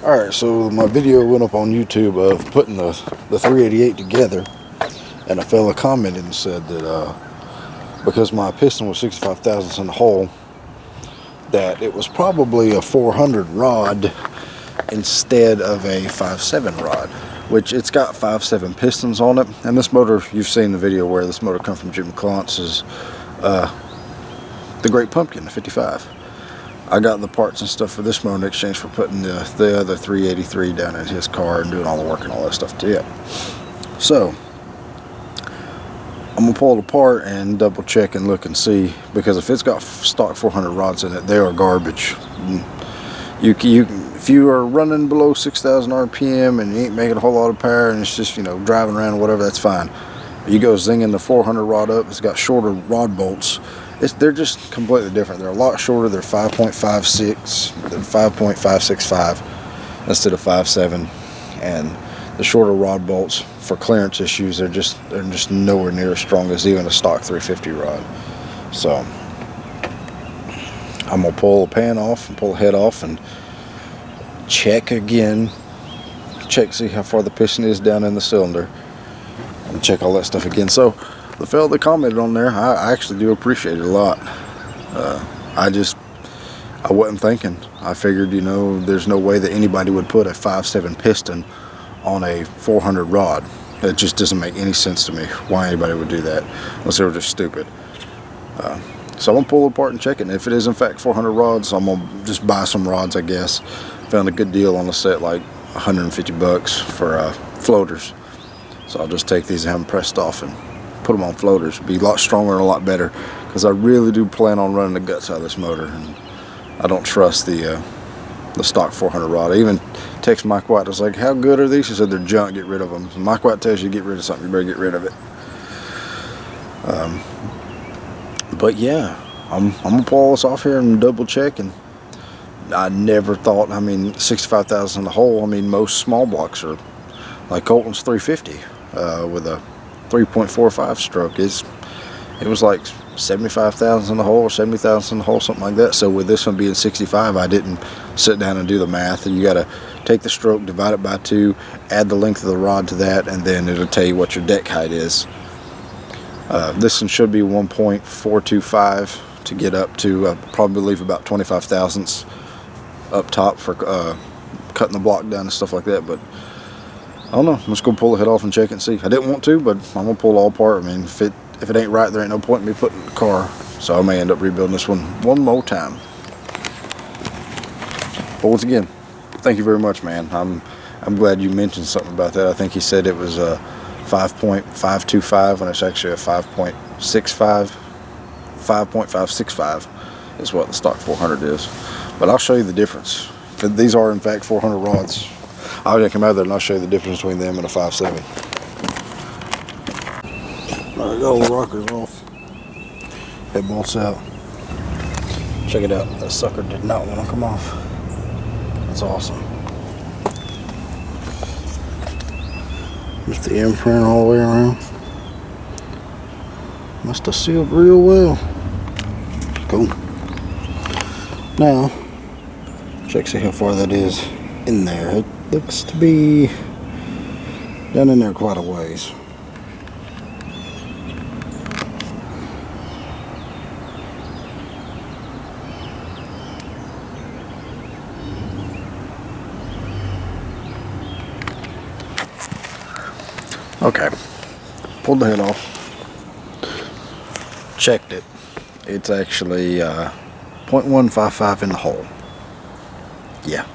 Alright, so my video went up on YouTube of putting the 388 together, and a fella commented and said that because my piston was 65 thousandths in the hole, that it was probably a 400 rod instead of a 5.7 rod, which it's got 5.7 pistons on it. And this motor, you've seen the video where this motor comes from Jim Clantz's the Great Pumpkin, the 55. I got the parts and stuff for this motor in exchange for putting the other 383 down in his car and doing all the work and all that stuff to it. So I'm gonna pull it apart and double check and look and see, because if it's got stock 400 rods in it, they are garbage. If you are running below 6,000 RPM and you ain't making a whole lot of power and it's just, you know, driving around or whatever, that's fine. You go zinging the 400 rod up, it's got shorter rod bolts. They're just completely different. They're a lot shorter. They're 5.56, they're 5.565 instead of 5.7, and the shorter rod bolts for clearance issues, they're just nowhere near as strong as even a stock 350 rod. So I'm gonna pull the pan off and pull the head off and check again, see how far the piston is down in the cylinder, and check all that stuff again. So the fellow that commented on there, I actually do appreciate it a lot. I wasn't thinking. I figured, you know, there's no way that anybody would put a 5.7 piston on a 400 rod. It just doesn't make any sense to me why anybody would do that, unless they were just stupid. So I'm gonna pull it apart and check it. And if it is in fact 400 rods, I'm gonna just buy some rods, I guess. Found a good deal on the set, like 150 bucks for floaters. So I'll just take these and have them pressed off and put them on floaters. Be a lot stronger and a lot better, because I really do plan on running the guts out of this motor, and I don't trust the stock 400 rod. I even text Mike White. I was like, "How good are these?" He said, "They're junk. Get rid of them." So Mike White tells you to get rid of something, you better get rid of it. But yeah, I'm gonna pull all this off here and double check. And I never thought, I mean, 65,000 in the hole. I mean, most small blocks are like Colton's 350 with a 3.45 stroke. It was like 75,000 in the hole or 70,000 in the hole, something like that. So with this one being 65, I didn't sit down and do the math. And you got to take the stroke, divide it by 2, add the length of the rod to that, and then it'll tell you what your deck height is. This one should be 1.425 to get up to probably leave about 25 thousandths up top for cutting the block down and stuff like that. But I don't know. I'm just gonna pull the head off and check it and see. I didn't want to, but I'm gonna pull it all apart. I mean, if it ain't right, there ain't no point in me putting it in the car. So I may end up rebuilding this one more time. But once again, thank you very much, man. I'm glad you mentioned something about that. I think he said it was a 5.525 when it's actually a 5.565 is what the stock 400 is. But I'll show you the difference. If these are in fact 400 rods, I'll take them out there and I'll show you the difference between them and a 5.7. Alright, got all the rockers off. Head bolts out. Check it out. That sucker did not want to come off. That's awesome. Just the imprint all the way around. Must have sealed real well. Cool. Now, check, see how far that is in there. It looks to be down in there quite a ways. Okay, pulled the head off, checked it. It's actually 0.155 in the hole. Yeah,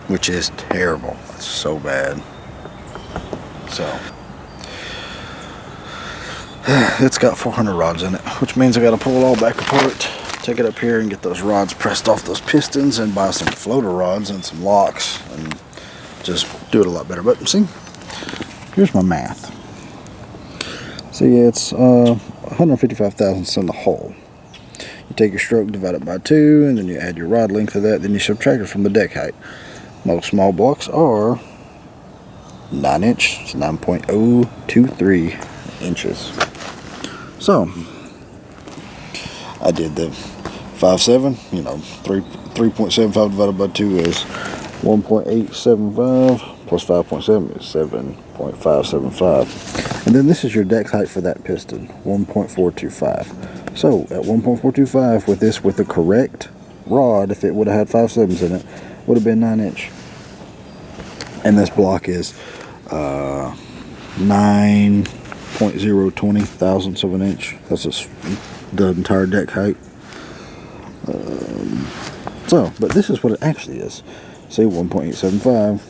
which is terrible. It's so bad. So it's got 400 rods in it, which means I got to pull it all back apart, take it up here and get those rods pressed off those pistons, and buy some floater rods and some locks and just do it a lot better. But see, here's my math. So yeah, it's 155 thousandths in the hole. You take your stroke, divide it by 2, and then you add your rod length to that, then you subtract it from the deck height. Most small blocks are 9 inch, it's 9.023 inches. So I did the 5.7, you know, 3.75 divided by 2 is 1.875 plus 5.7 is 7.575. And then this is your deck height for that piston, 1.425. So at 1.425 with this, with the correct rod, if it would have had 5/7 in it, would have been 9-inch. And this block is 9.020 thousandths of an inch. That's just the entire deck height. But this is what it actually is. Say 1.875,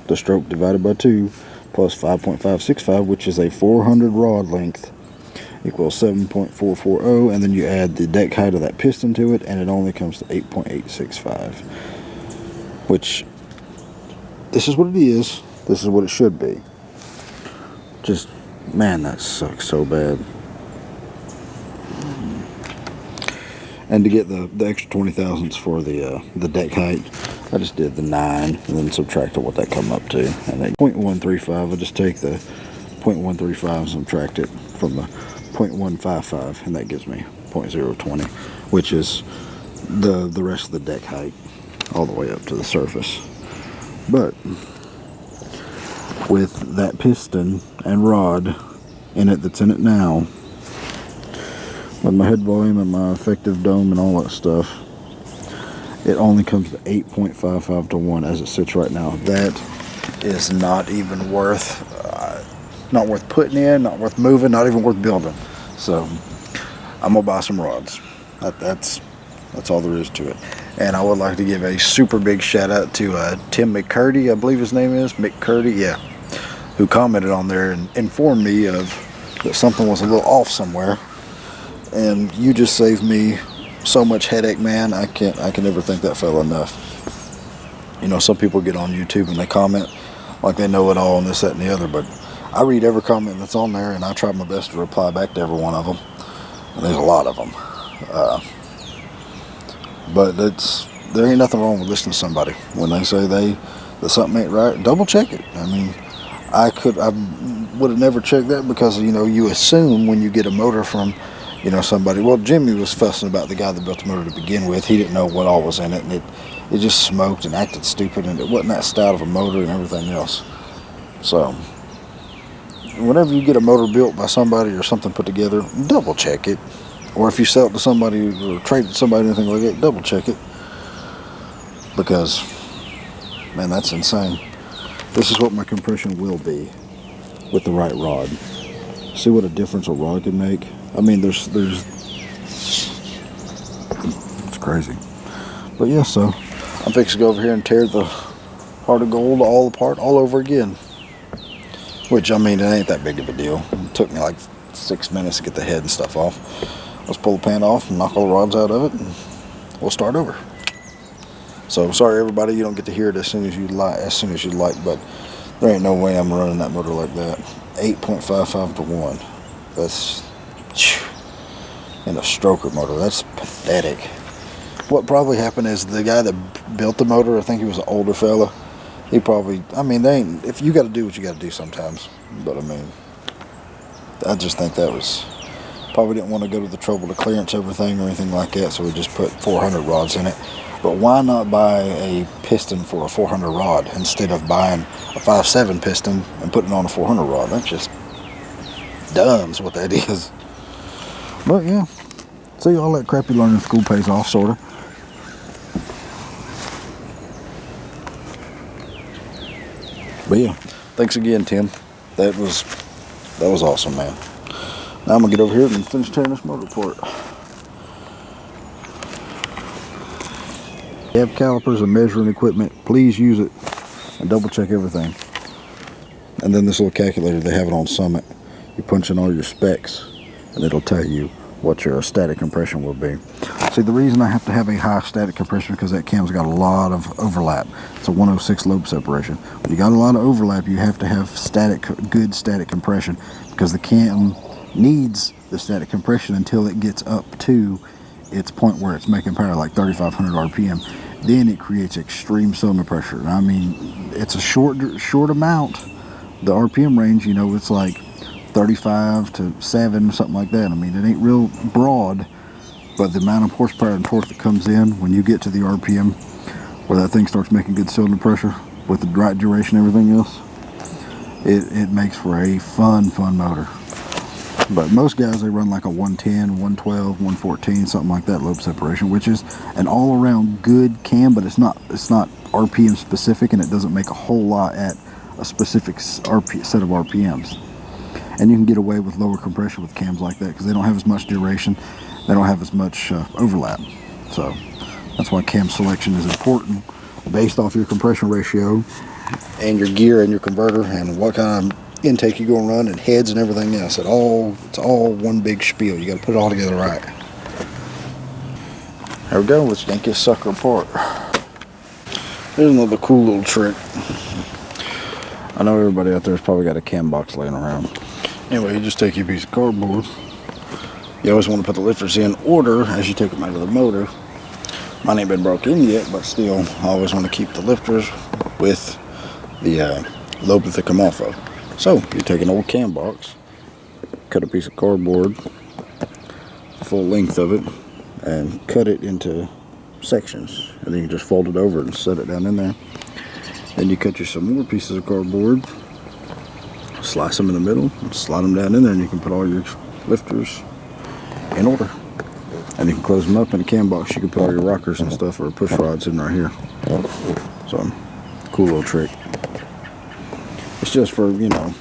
the stroke divided by 2, plus 5.565, which is a 400 rod length, equals 7.440, and then you add the deck height of that piston to it, and it only comes to 8.865. Which, this is what it is. This is what it should be. Just, man, that sucks so bad. And to get the extra 20 thousandths for the deck height, I just did the 9 and then subtracted what that come up to. And at 0.135, I just take the 0.135 and subtract it from the 0.155, and that gives me 0.020, which is the rest of the deck height all the way up to the surface. But with that piston and rod in it that's in it now, with my head volume and my effective dome and all that stuff, it only comes to 8.55 to 1 as it sits right now. That is not even worth, not worth putting in, not worth moving, not even worth building. So I'm gonna buy some rods. That's all there is to it. And I would like to give a super big shout out to Tim McCurdy, I believe his name is McCurdy, yeah, who commented on there and informed me of that something was a little off somewhere. And you just saved me so much headache, man. I can never thank that fella enough. You know, some people get on YouTube and they comment like they know it all and this, that, and the other, but I read every comment that's on there, and I try my best to reply back to every one of them. And there's a lot of them. But there ain't nothing wrong with listening to somebody. When they say that something ain't right, double check it. I mean, I would have never checked that because, you know, you assume when you get a motor from, you know, somebody. Well, Jimmy was fussing about the guy that built the motor to begin with. He didn't know what all was in it, and it just smoked and acted stupid, and it wasn't that style of a motor and everything else. So, whenever you get a motor built by somebody or something put together, double check it. Or if you sell it to somebody or trade it to somebody or anything like that, double check it. Because, man, that's insane. This is what my compression will be with the right rod. See what a difference a rod can make? I mean, it's crazy. But yeah, so I'm fixing to go over here and tear the heart of gold all apart all over again. Which, I mean, it ain't that big of a deal. It took me like 6 minutes to get the head and stuff off. Let's pull the pan off and knock all the rods out of it, and we'll start over. So sorry everybody, you don't get to hear it as soon as you'd like, but there ain't no way I'm running that motor like that. 8.55 to 1. That's in a stroker motor. That's pathetic. What probably happened is the guy that built the motor, I think he was an older fella. He probably, I mean, if you got to do what you got to do sometimes. But I mean, I just think that was, probably didn't want to go to the trouble to clearance everything or anything like that, so we just put 400 rods in it. But why not buy a piston for a 400 rod instead of buying a 5.7 piston and putting on a 400 rod? That's just dumb is what that is. But yeah, see, all that crap you learn in school pays off, sort of. But yeah, thanks again, Tim. That was awesome, man. Now I'm gonna get over here and finish tearing this motor apart. If you have calipers and measuring equipment, please use it and double check everything. And then this little calculator, they have it on Summit. You punch in all your specs and it'll tell you what your static compression will be. See, the reason I have to have a high static compression because that cam's got a lot of overlap. It's a 106 lobe separation. When you got a lot of overlap, you have to have good static compression because the cam needs the static compression until it gets up to its point where it's making power, like 3,500 RPM. Then it creates extreme cylinder pressure. I mean, it's a short amount. The RPM range, you know, it's like 35 to 7, something like that. I mean, it ain't real broad, but the amount of horsepower and torque that comes in when you get to the RPM where that thing starts making good cylinder pressure with the right duration and everything else, it makes for a fun motor. But most guys, they run like a 110, 112, 114, something like that lobe separation, which is an all-around good cam, but it's not RPM specific, and it doesn't make a whole lot at a specific set of RPMs. And you can get away with lower compression with cams like that because they don't have as much duration, they don't have as much overlap. So that's why cam selection is important based off your compression ratio and your gear and your converter and what kind of intake you're going to run and heads and everything else. It's all one big spiel. You got to put it all together right. There we go. Let's yank this sucker apart. Here's another cool little trick. I know everybody out there's probably got a cam box laying around. Anyway, you just take your piece of cardboard. You always want to put the lifters in order as you take them out of the motor. Mine ain't been broke in yet, but still, I always want to keep the lifters with the lobe that they come off of. So, you take an old cam box, cut a piece of cardboard, full length of it, and cut it into sections. And then you just fold it over and set it down in there. Then you cut you some more pieces of cardboard, slice them in the middle, and slide them down in there, and you can put all your lifters in order. And you can close them up in a cam box. You can put all your rockers and stuff or push rods in right here. So, cool little trick. It's just for, you know,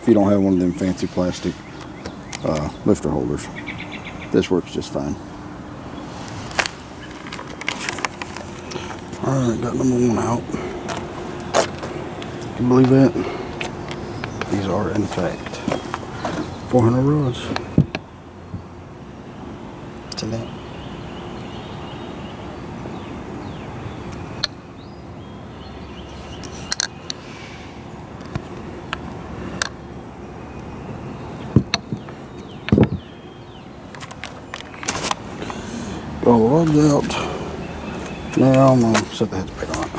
if you don't have one of them fancy plastic lifter holders. This works just fine. Alright, got number one out. Can you believe that? These are, in fact, 400 rods. What's in that? All the rods out. Now I'm going to set the heads back on.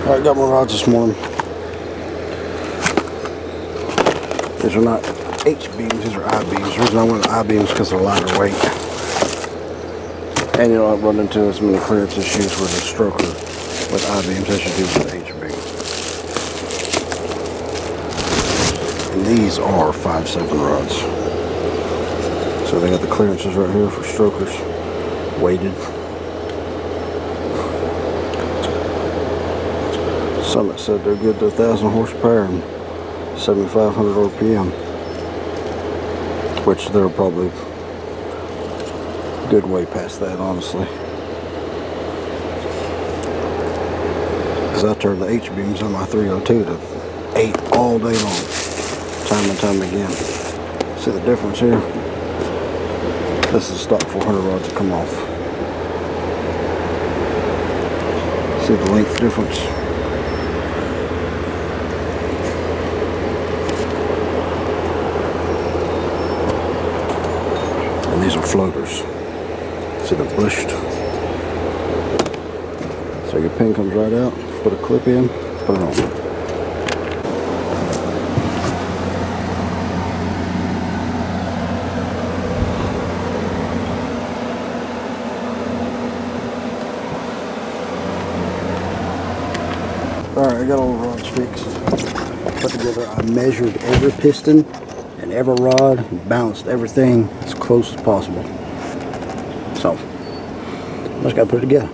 Alright, got my rods this morning. These are not H-beams, these are I-beams. The reason I went with I-beams is because they're lighter weight. And you don't run into as many clearance issues with a stroker with I-beams as you do with H-beams. And these are 5.7 rods. So they got the clearances right here for strokers, weighted. Summit said they're good to 1,000 horsepower and 7,500 RPM, which they're probably a good way past that, honestly. Because I turned the H-beams on my 302 to 8 all day long, time and time again. See the difference here? This is stock 400 rods that come off. See the length difference? And these are floaters. See the bushed? So your pin comes right out, put a clip in, put it on. Alright, I got all the rods fixed, put together. I measured every piston and every rod, balanced everything as close as possible. So, just gotta put it together.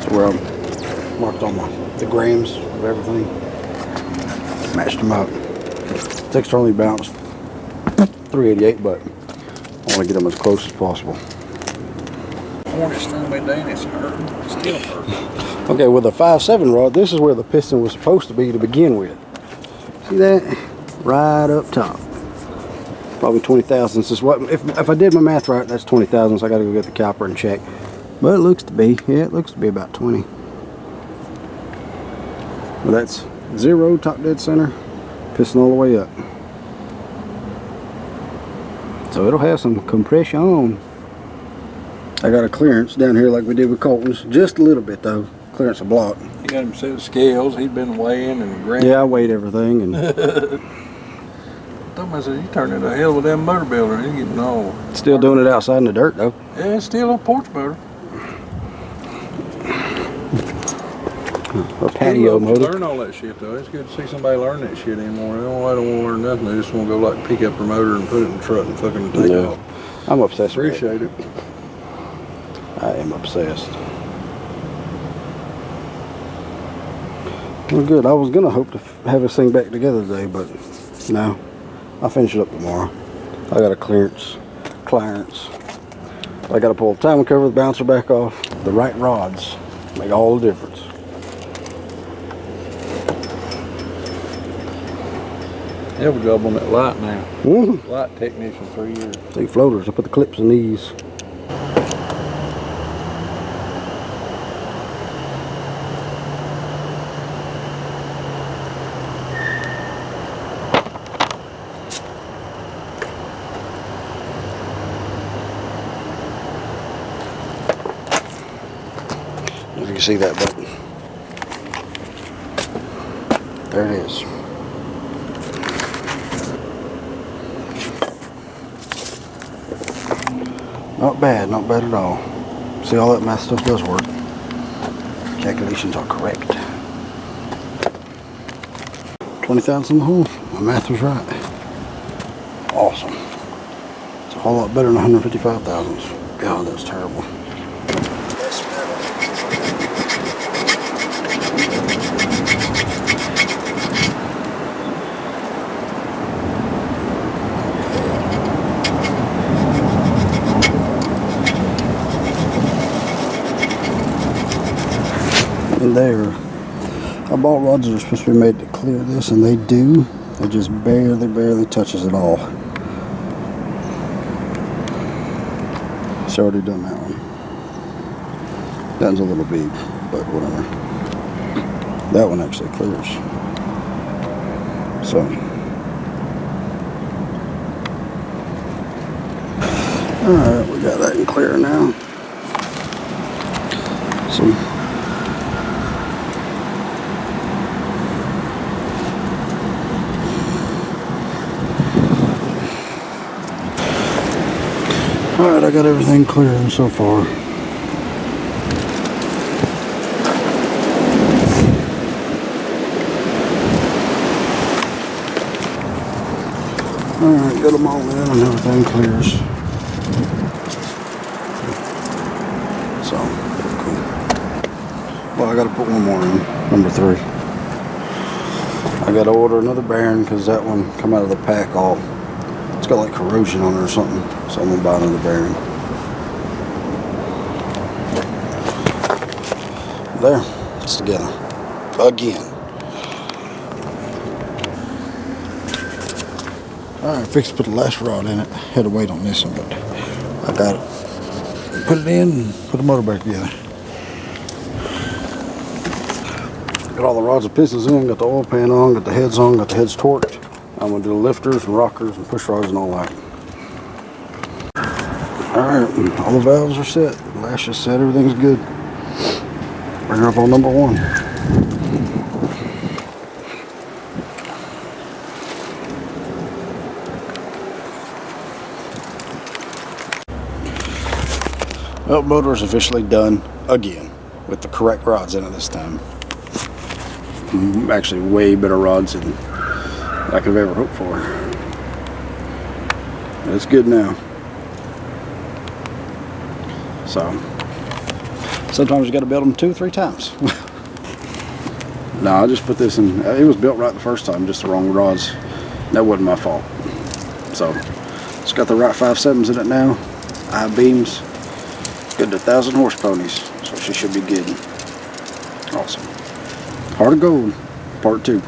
So where I marked on the grams of everything, matched them up. It's externally balanced 388, but I want to get them as close as possible. It's thrown me down, it's hurting, it's still hurting. Okay, with a 5.7 rod, this is where the piston was supposed to be to begin with. See that? Right up top. Probably 20 thousandths is what, if I did my math right, that's 20 thousandths. I gotta go get the caliper and check. But it looks to be, yeah, it looks to be about 20. But that's 0, top dead center, piston all the way up. So it'll have some compression on. I got a clearance down here like we did with Colton's, just a little bit though. Clearance a block. He got him set of scales. He'd been weighing and grading. Yeah, I weighed everything and told him, I said, you turned into a hell of a damn motor builder. He's getting all. Still doing it outside in the dirt though. Yeah, it's still a porch motor. A patio motor. Learn all that shit though. It's good to see somebody learn that shit anymore. They don't want to learn nothing. They just want to go like pick up their motor and put it in the truck and fucking take off. I'm obsessed with it. Appreciate it. I am obsessed. Well, good. I was gonna hope to have this thing back together today, but no. I'll finish it up tomorrow. I got a clearance. I got to pull the timing cover, the bouncer back off. The right rods make all the difference. Have a job on that light now. Mm-hmm. Light technician, 3 years. See floaters. I put the clips in these. If you can see that button. There it is. Not bad at all. See, all that math stuff does work. Calculations are correct. 20,000 in the hole. My math was right. Awesome. It's a whole lot better than 155,000. God, that's terrible. There, I bought rods that are supposed to be made to clear this, and they do. It just barely touches it all. It's already done that one. That one's a little big, but whatever. That one actually clears. So, alright, we got that in clear now. So, alright, I got everything clear so far. Alright, got them all in and everything clears. So, cool. Well, I gotta put one more in, number 3. I gotta order another bearing because that one come out of the pack all. It's got like corrosion on it or something, so I'm gonna buy another bearing. There, it's together. Again. Alright, fixed to put the last rod in it. Had to wait on this one, but I got it. Put it in and put the motor back together. Got all the rods and pistons in, got the oil pan on, got the heads torqued. I'm going to do the lifters and rockers and push rods and all that. Alright, all the valves are set. The lash is set, everything's good. Bring her up on number 1. Well, motor is officially done again with the correct rods in it this time. Actually, way better rods than I could have ever hoped for. It's good now. So, sometimes you got to build them 2 or 3 times. No, I just put this in. It was built right the first time, just the wrong rods. That wasn't my fault. So, it's got the right 5.7s in it now. I-beams. Good to 1,000 horse ponies. So she should be good. Awesome. Heart of Gold, part 2.